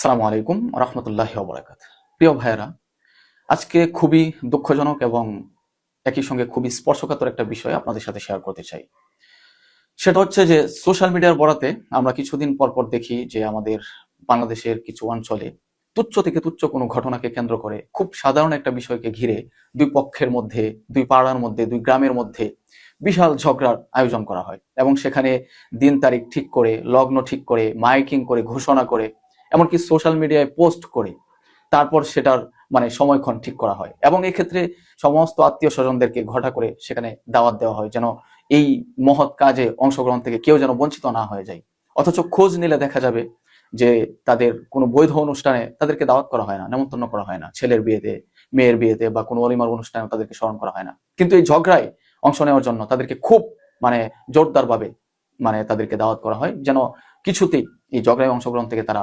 আসসালামু আলাইকুম রহমতুল্লাহি ওয়া বারাকাতুহু। প্রিয় ভাইয়েরা, আজকে খুবই দুঃখজনক এবং একই সঙ্গে খুবই স্পর্শকাতর একটা বিষয় আপনাদের সাথে শেয়ার করতে চাই। সেটা হচ্ছে যে সোশ্যাল মিডিয়ার বরাতে আমরা কিছুদিন পর পর দেখি যে আমাদের বাংলাদেশের কিছু অঞ্চলে তুচ্ছ থেকে তুচ্ছ কোনো ঘটনাকে কেন্দ্র করে খুব সাধারণ একটা বিষয়কে ঘিরে দুই পক্ষের মধ্যে, দুই পাড়ার মধ্যে, দুই গ্রামের মধ্যে বিশাল ঝগড়ার আয়োজন করা হয় এবং সেখানে দিন তারিখ ঠিক করে, লগ্ন ঠিক করে, মাইকিং করে, ঘোষণা করে, এমনকি সোশ্যাল মিডিয়ায় পোস্ট করে তারপর সেটার সময়ক্ষণ ঠিক করা হয় এবং এক্ষেত্রে সমস্ত আত্মীয় স্বজনদেরকে ঘটা করে সেখানে দাওয়াত দেওয়া হয় যেন এই মহৎ কাজে অংশগ্রহণ থেকে কেউ যেন বঞ্চিত না হয়ে যায়। অথচ খোঁজ নিলে দেখা যাবে যে তাদের কোনো বৈধ অনুষ্ঠানে তাদেরকে দাওয়াত করা হয় না, নেমন্তন্ন করা হয় না, ছেলের বিয়েতে, মেয়ের বিয়েতে বা কোনো অলিমার অনুষ্ঠানে তাদেরকে স্মরণ করা হয় না। কিন্তু এই ঝগড়ায় অংশ নেওয়ার জন্য তাদেরকে খুব জোরদার ভাবে তাদেরকে দাওয়াত করা হয় যেন কিছুতেই এই ঝগড়ায় অংশগ্রহণ থেকে তারা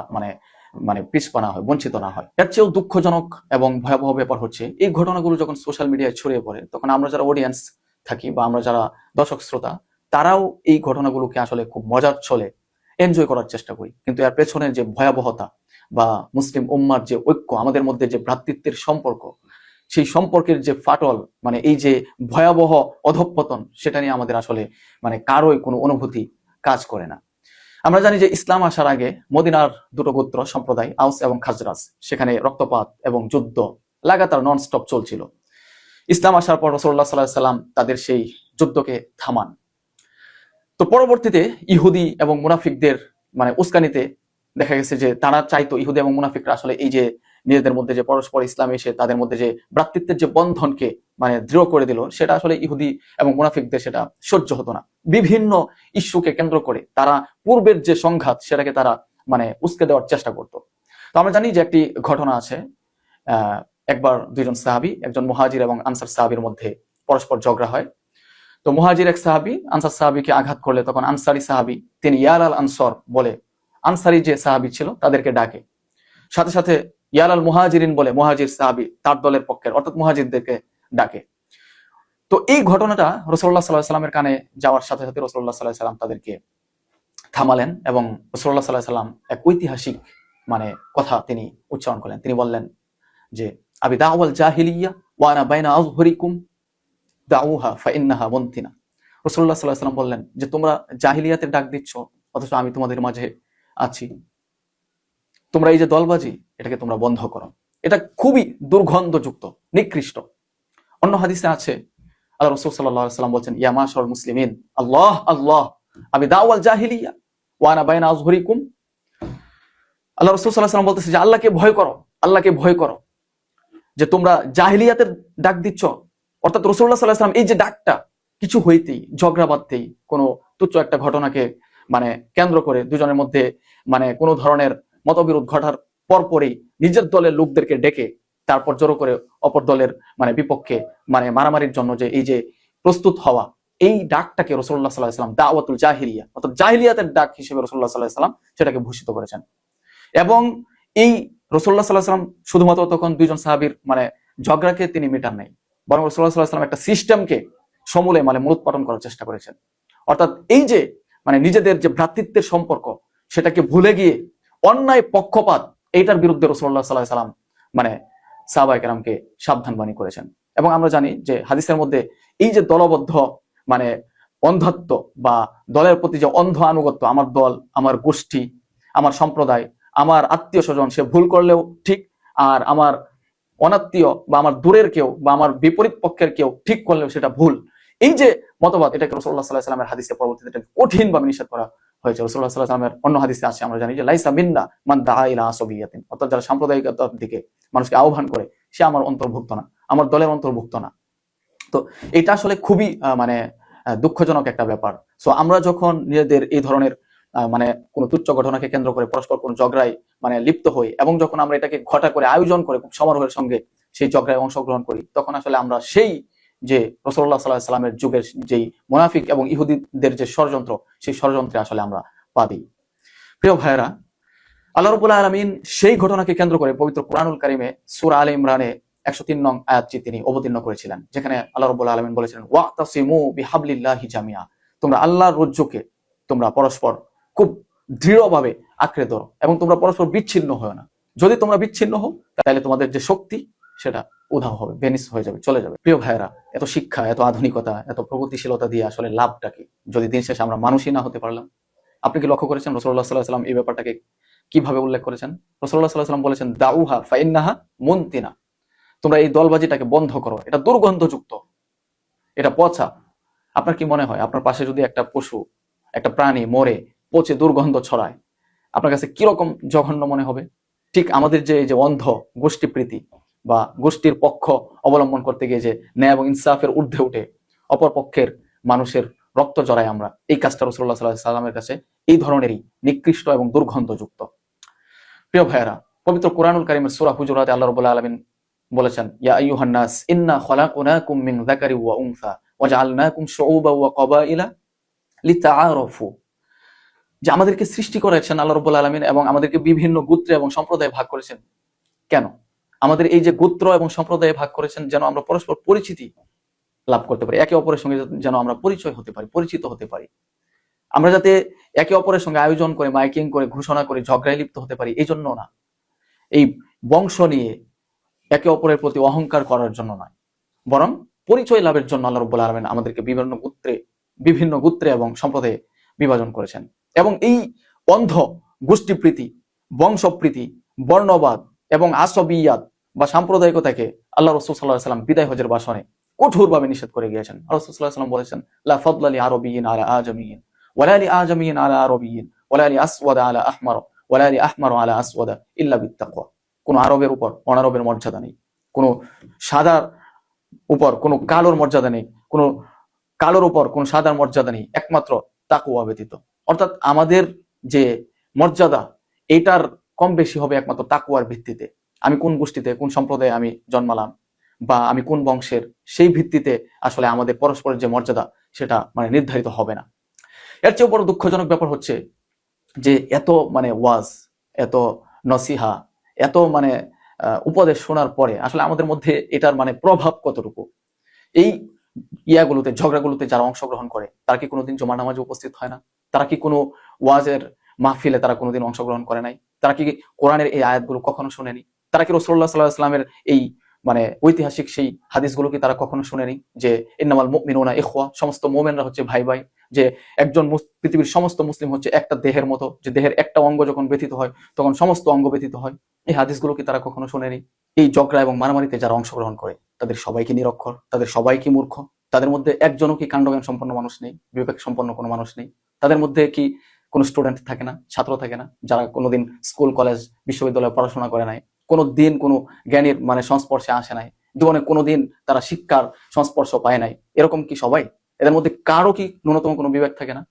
পিছপা না হয়, বঞ্চিত না হয়। এর চেয়েও দুঃখজনক এবং ভয়াবহ ব্যাপার হচ্ছে এই ঘটনাগুলো যখন সোশ্যাল মিডিয়ায় ছড়িয়ে পড়ে তখন আমরা যারা অডিয়েন্স থাকি বা আমরা যারা দর্শক শ্রোতা তারাও এই ঘটনাগুলোকে আসলে খুব মজার ছলে এনজয় করার চেষ্টা করি, কিন্তু এর পেছনের যে ভয়াবহতা বা মুসলিম উম্মার যে ঐক্য, আমাদের মধ্যে যে ভ্রাতৃত্বের সম্পর্ক, সেই সম্পর্কের যে ফাটল, এই যে ভয়াবহ অধঃপতন, সেটা নিয়ে আমাদের আসলে কারোই কোনো অনুভূতি কাজ করে না। আমরা জানি যে ইসলাম আসার আগে মদিনার দুটো গোত্র সম্প্রদায় আউস এবং খাজরাজ, সেখানে রক্তপাত এবং যুদ্ধ লাগাতার নন স্টপ চলছিল। ইসলাম আসার পর রাসূলুল্লাহ সাল্লাল্লাহু আলাইহি ওয়াসাল্লাম তাদের সেই যুদ্ধকে থামান। তো পরবর্তীতে ইহুদি এবং মুনাফিকদের উস্কানিতে দেখা গেছে যে তারা চাইতো, ইহুদি এবং মুনাফিকরা আসলে এই যে নিজেদের মধ্যে যে পরস্পর ইসলামে এসে তাদের মধ্যে যে ভ্রাতৃত্বের যে বন্ধনকে দৃঢ় করে দিল, সেটা আসলে ইহুদি এবং মুনাফিকদের সেটা সহ্য হতো না। বিভিন্ন ইস্যুকে কেন্দ্র করে তারা পূর্বের যে সংঘাত সেটাকে তারা উস্কে দেওয়ার চেষ্টা করত। তো আমরা জানি যে একটি ঘটনা আছে, একবার দুইজন সাহাবী, একজন মুহাজির এবং আনসার সাহাবীর মধ্যে পরস্পর ঝগড়া হয়। তো মুহাজির এক সাহাবী আনসার সাহাবীকে আঘাত করলে তখন আনসারি সাহাবী তিনি ইয়াল আল আনসর বলে আনসারি যে সাহাবী ছিল তাদেরকে ডাকে, সাথে সাথে ইয়াল আল মুহাজিরিন বলে মুহাজির সাহাবী তার দলের পক্ষের অর্থাৎ মুহাজিরদেরকে ডাকে। তো এই ঘটনাটা রাসূলুল্লাহ সাল্লাল্লাহু আলাইহি ওয়াসাল্লামের কানে যাওয়ার সাথে সাথে রাসূলুল্লাহ সাল্লাল্লাহু আলাইহি ওয়াসাল্লাম তাদেরকে থামালেন এবং রাসূলুল্লাহ সাল্লাল্লাহু আলাইহি ওয়াসাল্লাম এক ঐতিহাসিক কথা তিনি উচ্চারণ করলেন। তিনি বললেন যে আবি দাওয়াল জাহিলিয়া ওয়া আনা বাইনা আযহুরিকুম দাউহা ফাইন্নাহা মুনতিনা। রাসূলুল্লাহ সাল্লাল্লাহু আলাইহি ওয়াসাল্লাম বললেন যে তোমরা জাহিলিয়াতের ডাক দিচ্ছ অথচ আমি তোমাদের মাঝে আছি, তোমরা এই যে দলবাজি এটাকে তোমরা বন্ধ করো, এটা খুবই দুর্গন্ধযুক্ত, নিকৃষ্ট। অন্য হাদিসে আছে আল্লাহ রাসূল সাল্লাল্লাহু আলাইহি ওয়াসাল্লাম বলেন ইয়া মাশারাল মুসলিমিন আল্লাহ আল্লাহ আবি দাওয়াল জাহিলিয়া ওয়া আনা বাইনা আযহুরিকুম। আল্লাহ রাসূল সাল্লাল্লাহু আলাইহি ওয়াসাল্লাম বলতেছে যে আল্লাহকে ভয় করো, আল্লাহকে ভয় করো, যে তোমরা জাহিলিয়াতের ডাক দিচ্ছ। অর্থাৎ রাসূলুল্লাহ সাল্লাল্লাহু আলাইহি ওয়াসাল্লাম এই যে ডাকটা কিছু হইতেই, ঝগড়া বাঁধতেই, কোনো তুচ্ছ একটা ঘটনাকে কেন্দ্র করে দুজনের মধ্যে কোনো ধরনের মতবিরোধ ঘটার পরপরই নিজের দলের লোকদেরকে ডেকে তারপর জড়ো করে অপর দলের বিপক্ষে মারামারির জন্য যে এই যে প্রস্তুত হওয়া, এই ডাকটাকে রাসূলুল্লাহ সাল্লাল্লাহু আলাইহি ওয়াসাল্লাম দাওয়াতুল জাহিলিয়া অর্থাৎ জাহিলিয়াতের ডাক হিসেবে রাসূলুল্লাহ সাল্লাল্লাহু আলাইহি ওয়াসাল্লাম সেটাকে ভূষিত করেছেন। এবং এই রাসূলুল্লাহ সাল্লাল্লাহু আলাইহি ওয়াসাল্লাম শুধুমাত্র তখন দুইজন সাহাবীর ঝগড়াকে তিনি মিটান নাই, বরং রাসূলুল্লাহ সাল্লাল্লাহু আলাইহি ওয়াসাল্লাম একটা সিস্টেমকে সমূলে মূলোৎপাটন করার চেষ্টা করেছেন। অর্থাৎ এই যে নিজেদের যে ভ্রাতৃত্বের সম্পর্ক সেটাকে ভুলে গিয়ে অন্যায় পক্ষপাত, এইটার বিরুদ্ধে রাসূলুল্লাহ সাল্লাল্লাহু আলাইহি ওয়াসাল্লাম সাহাবায়ে কেরামকে সাবধান বাণী করেছেন। এবং আমরা জানি যে হাদিসের মধ্যে এই যে দলবদ্ধ অন্ধত্ব বা দলের প্রতি যে অন্ধ আনুগত্য, আমার দল, আমার গোষ্ঠী, আমার সম্প্রদায়, আমার আত্মীয় স্বজন সে ভুল করলেও ঠিক, আর আমার অনাত্মীয় বা আমার দূরের কেউ বা আমার বিপরীত পক্ষের কেউ ঠিক করলেও সেটা ভুল, এই যে মতবাদ, এটাকে রাসূলুল্লাহ সাল্লাল্লাহু আলাইহি ওয়াসাল্লামের হাদিসে পরবর্তীতে এটাকে কঠিনভাবে নিষেধ করা হয়েছে। রাসূলুল্লাহ সাল্লাল্লাহু আলাইহি ওয়াসাল্লামের অন্য হাদিসে আছে, আমরা জানি যে লাইসা মিন্না মান দাআ ইলা আসবিয়াতিন, অর্থাৎ যারা সাম্প্রদায়িকতার দিকে মানুষকে আহ্বান করে সে আমার অন্তর্ভুক্ত না, আমার দলের অন্তর্ভুক্ত না। তো এটা আসলে খুবই দুঃখজনক একটা ব্যাপার। সো আমরা যখন নিজেদের এই ধরনের কোনো তুচ্ছ ঘটনাকে কেন্দ্র করে পরস্পর কোনো ঝগড়ায় লিপ্ত হই এবং যখন আমরা এটাকে ঘটা করে আয়োজন করে খুব সমারোহের সঙ্গে সেই ঝগড়ায় অংশগ্রহণ করি, তখন আসলে আমরা সেই যে রাসূলুল্লাহ সাল্লাল্লাহু আলাইহি ওয়াসাল্লামের যুগের যেই মুনাফিক এবং ইহুদিদের যে ষড়যন্ত্র, সেই ষড়যন্ত্রে আসলে আমরা পা দিই। প্রিয় ভাইয়েরা, আল্লাহ রাব্বুল আলামিন সেই ঘটনাকে কেন্দ্র করে পবিত্র কোরআনুল কারীমে সূরা আলে ইমরানে 103 নং আয়াতটি তিনি অবতীর্ণ করেছিলেন, যেখানে আল্লাহ রাব্বুল আলামিন বলেছিলেন ওয়াতাসিমু বিহাবলিল্লাহি জামিআ, তোমরা আল্লাহর রজ্জুকে তোমরা পরস্পর খুব দৃঢ়ভাবে আঁকড়ে ধরো এবং তোমরা পরস্পর বিচ্ছিন্ন হয় না। যদি তোমরা বিচ্ছিন্ন হও তাহলে তোমাদের যে শক্তি সেটা উধাও হবে, ভেনিস হয়ে যাবে, চলে যাবে। প্রিয় ভাইয়েরা, এত শিক্ষা, এত আধুনিকতা, এত প্রগতিশীলতা দিয়ে আসলে লাভটা কি যদি দিন শেষে আমরা মানুষই না হতে পারলাম? আপনি কি লক্ষ্য করেছেন রাসূলুল্লাহ সাল্লাল্লাহু আলাইহি ওয়াসাল্লাম এই ব্যাপারটাকে কিভাবে উল্লেখ করেছেন? রাসূলুল্লাহ সাল্লাল্লাহু আলাইহি ওয়াসাল্লাম বলেছেন, দাউহা ফাইন্নাহা মুনতিনা, তোমরা এই দলবাজিটাকে বন্ধ করো, এটা দুর্গন্ধযুক্ত, এটা পচা। আপনার কি মনে হয় আপনার পাশে যদি একটা পশু, একটা প্রাণী মরে পচে দুর্গন্ধ ছড়ায়, আপনার কাছে কিরকম জঘন্য মনে হবে? ঠিক আমাদের যে এই যে অন্ধ গোষ্ঠীপ্রীতি বা গোষ্ঠীর পক্ষ অবলম্বন করতে গিয়ে যে ন্যায় এবং ইনসাফের ঊর্ধ্বে উঠে অপর পক্ষের মানুষের রক্ত জড়ায় আমরা, এই কাজটা রাসূলুল্লাহ সাল্লাল্লাহু আলাইহি ওয়াসাল্লামের কাছে এই ধরনেরই নিকৃষ্ট এবং দুর্গন্ধযুক্ত। প্রিয় ভাইয়েরা, পবিত্র কুরআনুল কারীমের সূরা হুজুরাতে আল্লাহ রাব্বুল আলামিন বলেছেন, ইয়া আইয়ুহান নাস ইন্না খলাকনাকুম মিন যাকারি ওয়া উনসা ওয়া জাআলনাকুম শুউবা ওয়া ক্বাবাইলা লিতাআরাফু, যে আমাদেরকে সৃষ্টি করেছেন আল্লাহ রাব্বুল আলামিন এবং আমাদেরকে বিভিন্ন গোত্রে এবং সম্প্রদায়ে ভাগ করেছেন। কেন? আমাদের এই যে গোত্র এবং সম্প্রদায়ে ভাগ করেছেন যেন আমরা পরস্পর পরিচিতি লাভ করতে পারি, একে অপরের সঙ্গে যেন আমরা পরিচয় হতে পারি, পরিচিত হতে পারি। আমরা যাতে একে অপরের সঙ্গে আয়োজন করে, মাইকিং করে, ঘোষণা করে ঝগড়ায় লিপ্ত হতে পারি এই জন্য না, এই বংশ নিয়ে একে অপরের প্রতি অহংকার করার জন্য নয়, বরং পরিচয় লাভের জন্য আল্লাহ রাব্বুল আলামিন আমাদেরকে বিভিন্ন গোত্রে এবং সম্প্রদায়ে বিভাজন করেছেন। এবং এই অন্ধ গোষ্ঠীপ্রীতি, বংশপ্রীতি, বর্ণবাদ এবং আসবিয়াত বা সাম্প্রদায়িকতাকে আল্লাহ রাসূল সাল্লাল্লাহু আলাইহি ওয়াসাল্লাম বিদায় হজের ভাষণে কঠোরভাবে নিষেধ করে গিয়েছেন। রাসূল সাল্লাল্লাহু আলাইহি ওয়াসাল্লাম বলেছেন, লা ফাদলা লি আরাবিয়্যিন আলা আজামিয়্যিন ওয়ালা লি আজামিয়্যিন আলা আরাবিয়্যিন ওয়ালা লি আসওয়াদা আলা আহমার ওয়ালা লি আহমার আলা আসওয়াদা ইল্লা বিত্তাকওয়া। কোন আরবের উপর অনারবের মর্যাদা নেই, কোন সাদার উপর কোন কালোর মর্যাদা নেই, কোন কালোর উপর কোন সাদার মর্যাদা নেই, একমাত্র তাকওয়া ব্যতীত। অর্থাৎ আমাদের যে মর্যাদা এটার কম বেশি হবে একমাত্র তাকওয়ার ভিত্তিতে। আমি কোন গোষ্ঠীতে, কোন সম্প্রদায়ে আমি জন্মালাম বা আমি কোন বংশের, সেই ভিত্তিতে আসলে আমাদের পরস্পরের যে মর্যাদা সেটা মানে নির্ধারিত হবে না। এর চেয়ে বড় দুঃখজনক ব্যাপার হচ্ছে যে এত মানে ওয়াজ, এত নসিহা, এত মানে উপদেশ শোনার পরে আসলে আমাদের মধ্যে এটার মানে প্রভাব কতটুকু? এই ইয়াগুলোতে, ঝগড়াগুলোতে যারা অংশগ্রহণ করে তারা কি কোনোদিন জমা নামাজে উপস্থিত হয় না? তারা কি কোনো ওয়াজের মাহফিলে তারা কোনোদিন অংশগ্রহণ করে নাই? তারা কি কোরআনের এই আয়াতগুলো কখনো শুনেনি? তারা কি রাসূলুল্লাহ সাল্লাল্লাহু আলাইহি ওয়াসাল্লামের এই মানে ঐতিহাসিক সেই হাদিসগুলো কি তারা কখনো শুনেনি যে ইন্নামাল মুমিনুনা ইখওয়া, সমস্ত মুমিনরা হচ্ছে ভাই ভাই, যে একজন পৃথিবীর সমস্ত মুসলিম হচ্ছে একটা দেহের মতো, যে দেহের একটা অঙ্গ যখন ব্যথিত হয় তখন সমস্ত অঙ্গ ব্যথিত হয়? এই হাদিসগুলো কি তারা কখনো শুনেনি? এই ঝগড়া এবং মারামারিতে যারা অংশগ্রহণ করে তাদের সবাই কি নিরক্ষর? তাদের সবাই কি মূর্খ? তাদের মধ্যে একজনও কি কাণ্ডজ্ঞান সম্পন্ন মানুষ নেই, বিবেক সম্পন্ন কোনো মানুষ নেই? তাদের মধ্যে কি কোনো স্টুডেন্ট থাকে না, ছাত্র থাকে না, যারা কোনোদিন স্কুল, কলেজ, বিশ্ববিদ্যালয়ে পড়াশোনা করে নাই, কোনোদিন কোনো জ্ঞানীর মানে সংস্পর্শে আসে নাই, জীবনে কোনোদিন তারা শিক্ষার সংস্পর্শ পায় নাই? এরকম কি সবাই? এদের মধ্যে কারো কি ন্যূনতম কোনো বিবেক থাকে না?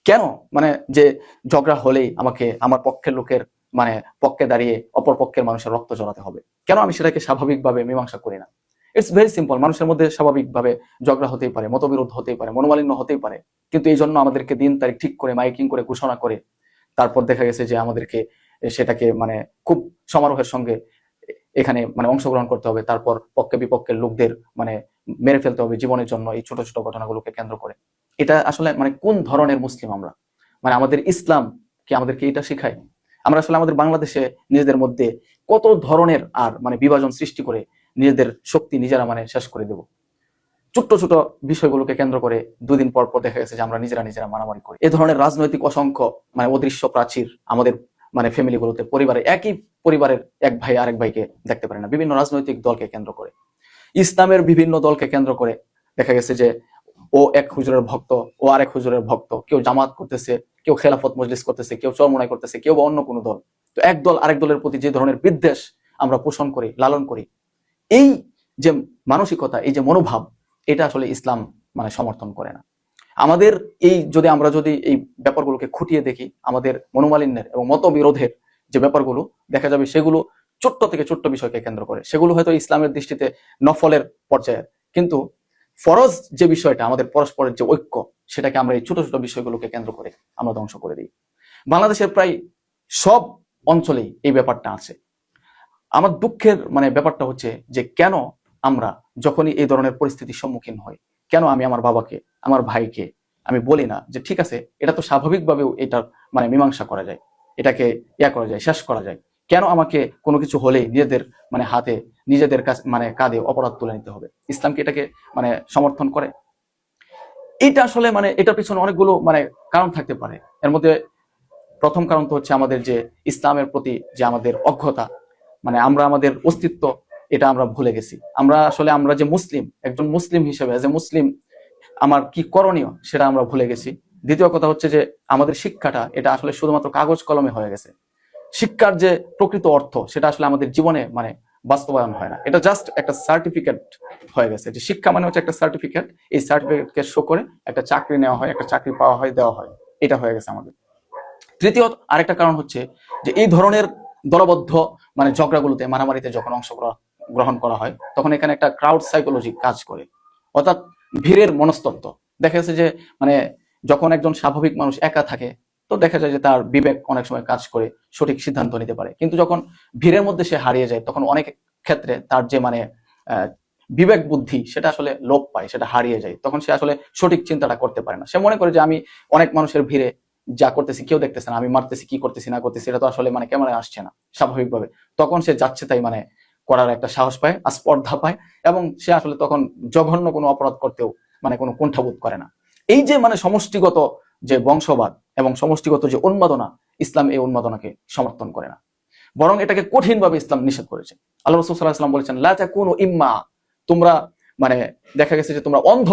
কেন মানে যে ঝগড়া হলেই আমাকে আমার পক্ষের লোকের মানে পক্ষে দাঁড়িয়ে অপর পক্ষের মানুষের রক্ত ঝরাতে হবে? কেন আমি সেটাকে স্বাভাবিকভাবে মীমাংসা করি না? It's very simple. মানুষের মধ্যে স্বাভাবিকভাবে ঝগড়া হতেই পারে, মতবিরোধ হতেই পারে, মনোমালিন্য হতেই পারে, কিন্তু এই জন্য আমাদেরকে দিন তারিখ ঠিক করে, মাইকিং করে, ঘোষণা করে তারপর দেখা গেছে যে আমাদেরকে সেটাকে মানে খুব সমারোহের সঙ্গে এখানে মানে অংশগ্রহণ করতে হবে, তারপর পক্ষে বিপক্ষের লোকদের মানে মেরে ফেলতে হবে জীবনের জন্য এই ছোট ছোট ঘটনাগুলোকে কেন্দ্র করে। এটা আসলে মানে কোন ধরনের মুসলিম আমরা? মানে আমাদের ইসলাম কি আমাদেরকে এটা শেখায়? আমরা আসলে আমাদের বাংলাদেশে নিজেদের মধ্যে কত ধরনের আর মানে বিভাজন সৃষ্টি করে নিজেদের শক্তি নিজেরা মানে শেষ করে দেব। ছোট্ট ছোট বিষয়গুলোকে কেন্দ্র করে দুদিন পর পর দেখা গেছে যে আমরা নিজেরা মারামারি করি। এ ধরনের রাজনৈতিক অসংখ্য মানে অদৃশ্য প্রাচীর আমাদের মানে ফ্যামিলিগুলোতে, পরিবারে, একই পরিবারের এক ভাই আরেক ভাইকে দেখতে পারে না, বিভিন্ন রাজনৈতিক দলকে কেন্দ্র করে, ইসলামের বিভিন্ন দলকে কেন্দ্র করে দেখা গেছে যে ও এক হুজুরের ভক্ত, ও আরেক হুজুরের ভক্ত, কেউ জামাত করতেছে, কেউ খেলাফত মজলিস করতেছে, কেউ চরমোনাই করতেছে, কেউ বা অন্য কোনো দল। তো এক দল আরেক দলের প্রতি যে ধরনের বিদ্বেষ আমরা পোষণ করি, লালন করি, এই যে মানসিকতা, এই যে মনোভাব, এটা আসলে ইসলাম মানে সমর্থন করে না। আমাদের এই আমরা যদি এই ব্যাপারগুলোকে খুঁটিয়ে দেখি, আমাদের মনোমালিন্যের এবং মতবিরোধের যে ব্যাপারগুলো দেখা যাবে সেগুলো ছোট্ট থেকে ছোট্ট বিষয়কে কেন্দ্র করে। সেগুলো হয়তো ইসলামের দৃষ্টিতে নফলের পর্যায়ে, কিন্তু ফরজ যে বিষয়টা আমাদের পরস্পরের যে ঐক্য, সেটাকে আমরা এই ছোট ছোট বিষয়গুলোকে কেন্দ্র করে আমরা ধ্বংস করে দিই। বাংলাদেশের প্রায় সব অঞ্চলেই এই ব্যাপারটা আছে। আমার দুঃখের মানে ব্যাপারটা হচ্ছে যে কেন আমরা যখনই এই ধরনের পরিস্থিতির সম্মুখীন হই, কেন আমি আমার বাবাকে, আমার ভাইকে আমি বলি না যে ঠিক আছে, এটা তো স্বাভাবিকভাবেও এটার মানে মীমাংসা করা যায়, এটাকে করা যায়, শেষ করা যায়? কেন আমাকে কোনো কিছু হলেই নিজেদের মানে হাতে, নিজেদের কাছে মানে কাঁধে অপরাধ তুলে নিতে হবে? ইসলাম কি এটাকে মানে সমর্থন করে? এটা আসলে মানে এটার পিছনে অনেকগুলো মানে কারণ থাকতে পারে। এর মধ্যে প্রথম কারণ তো হচ্ছে আমাদের যে ইসলামের প্রতি যে আমাদের অজ্ঞতা, মানে আমরা আমাদের অস্তিত্ব এটা আমরা ভুলে গেছি। আমরা যে মুসলিম, একজন মুসলিম হিসেবে যে মুসলিম আমার কি করণীয় সেটা আমরা ভুলে গেছি। দ্বিতীয় কথা হচ্ছে যে আমাদের শিক্ষাটা এটা আসলে শুধুমাত্র কাগজ কলমে হয়ে গেছে। শিক্ষার যে প্রকৃত অর্থ সেটা আসলে আমাদের জীবনে মানে বাস্তবায়ন হয় না। এটা জাস্ট একটা সার্টিফিকেট হয়ে গেছে, যে শিক্ষা মানে হচ্ছে একটা সার্টিফিকেট। এই সার্টিফিকেটকে শো করে একটা চাকরি নেওয়া হয়, একটা চাকরি পাওয়া হয়, দেওয়া হয়, এটা হয়ে গেছে আমাদের। তৃতীয় আরেকটা কারণ হচ্ছে যে এই ধরনের দলবদ্ধ মানে ঝগড়াগুলোতে, মারামারিতে যখন অংশগ্রহণ করা হয়, তখন এখানে একটা ক্রাউড সাইকোলজি কাজ করে, অর্থাৎ ভিড়ের মনস্তত্ত্ব। দেখা যাচ্ছে যে মানে যখন একজন স্বাভাবিক মানুষ একা থাকে, তো দেখা যায় যে তার বিবেক অনেক সময় কাজ করে, সঠিক সিদ্ধান্ত নিতে পারে। কিন্তু যখন ভিড়ের মধ্যে সে হারিয়ে যায়, তখন অনেক ক্ষেত্রে তার যে মানে বিবেক বুদ্ধি সেটা আসলে লোপ পায়, সেটা হারিয়ে যায়। তখন সে আসলে সঠিক চিন্তাটা করতে পারে না। সে মনে করে যে আমি অনেক মানুষের ভিড়ে যা করতেছি কেউ দেখতেছে না, আমি মারতেছি, কি করতেছি না করতেছি এটা তো আসলে মানে ক্যামেরায় আসছে না স্বাভাবিকভাবে। তখন সে যাচ্ছে তাই মানে করার একটা সাহস পায়, স্পর্ধা পায়, এবং সে আসলে তখন জঘন্য কোনো অপরাধ করতেও মানে কোনো কুণ্ঠাবোধ করে না। এই যে মানে সমষ্টিগত যে বংশবাদ এবং সমষ্টিগত যে উন্মাদনা, ইসলাম এই উন্মাদনাকে সমর্থন করে না, বরং এটাকে কঠিনভাবে ইসলাম নিষেধ করেছে। আল্লাহ রাসূল সাল্লাল্লাহু আলাইহি ওয়াসাল্লাম বলেছেন, লা তাকুনু ইম্মা, তোমরা মানে দেখা গেছে যে তোমরা অন্ধ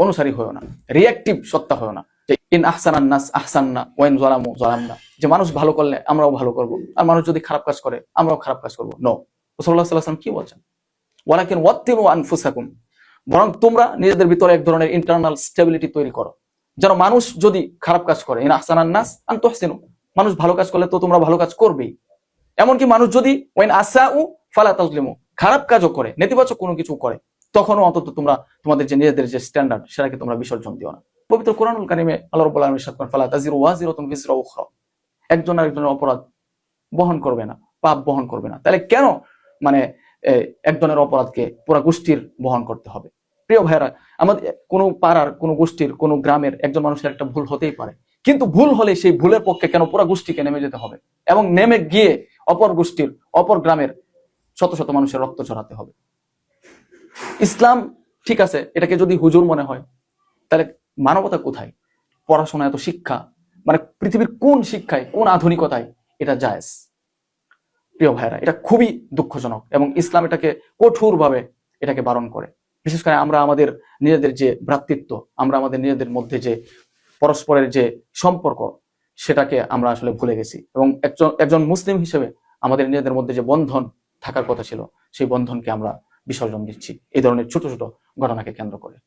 অনুসারী হয়ো না, রিঅ্যাক্টিভ সত্তা হয়ো না। যে ইন আহসানান নাস আহসাননা ওয়া ইন যালামু যালামনা, যে মানুষ ভালো করলে আমরাও ভালো করব, আর মানুষ যদি খারাপ কাজ করে আমরাও খারাপ কাজ করব। নো, রাসূলুল্লাহ সাল্লাল্লাহু আলাইহি ওয়াসাল্লাম কি বলছেন? ওয়ালাকিন ওয়াত্তিনু আনফুসাকুম, বরং তোমরা নিজেদের ভিতরে এক ধরনের ইন্টারনাল স্টেবিলিটি তৈরি করো, যেন মানুষ যদি খারাপ কাজ করে, ইন আহসানান নাস আন তুহসিনু, মানুষ ভালো কাজ করলে তো তোমরা ভালো কাজ করবেই। এমনকি মানুষ যদি ওয়াইন আসাউ ফালা তাজলিমু, খারাপ কাজও করে, নেতিবাচক কোনো কিছু করে, তখনও অন্তত তোমরা তোমাদের যে নিজেদের যে স্ট্যান্ডার্ড সেটাকে তোমরা বিসর্জন দিও না। পবিত্র কোরআনুল কারিমে আল্লাহ রাব্বুল আলামিন ইরশাদ করেন, ফালা তাজিরু ওয়াজিরাতুন বিজরা উখরা, একজন আরেকজনের অপরাধ বহন করবে না, পাপ বহন করবে না। তাহলে কেন মানে একজনের অপরাধকে পুরো গোষ্ঠীর বহন করতে হবে? প্রিয় ভাইরা, আমাদের কোনো পাড়ার, কোনো গোষ্ঠীর, কোনো গ্রামের একজন মানুষের একটা ভুল হতেই পারে, কিন্তু ভুল হলে সেই ভুলের পক্ষে কেন পুরো গোষ্ঠীকে নেমে যেতে হবে এবং নেমে গিয়ে অপর গোষ্ঠীর, অপর গ্রামের শত শত মানুষের রক্ত ঝরাতে হবে? ইসলাম ঠিক আছে, এটাকে যদি হুজুর মনে হয়, তাহলে মানবতা কোথায়? পড়াশোনা, এত শিক্ষা, মানে পৃথিবীর কোন শিক্ষায়, কোন আধুনিকতায় এটা জায়েজ? প্রিয় ভাইরা, এটা খুবই দুঃখজনক, এবং ইসলাম এটাকে কঠোরভাবে এটাকে বারণ করে। বিশেষ করে আমরা আমাদের নিজেদের যে ভ্রাতৃত্ব, আমরা আমাদের নিজেদের মধ্যে যে পরস্পরের যে সম্পর্ক, সেটাকে আমরা আসলে ভুলে গেছি, এবং একজন মুসলিম হিসেবে আমাদের নিজেদের মধ্যে যে বন্ধন থাকার কথা ছিল, সেই বন্ধনকে আমরা বিসর্জন দিচ্ছি এই ধরনের ছোট ছোট ঘটনাকে কেন্দ্র করে।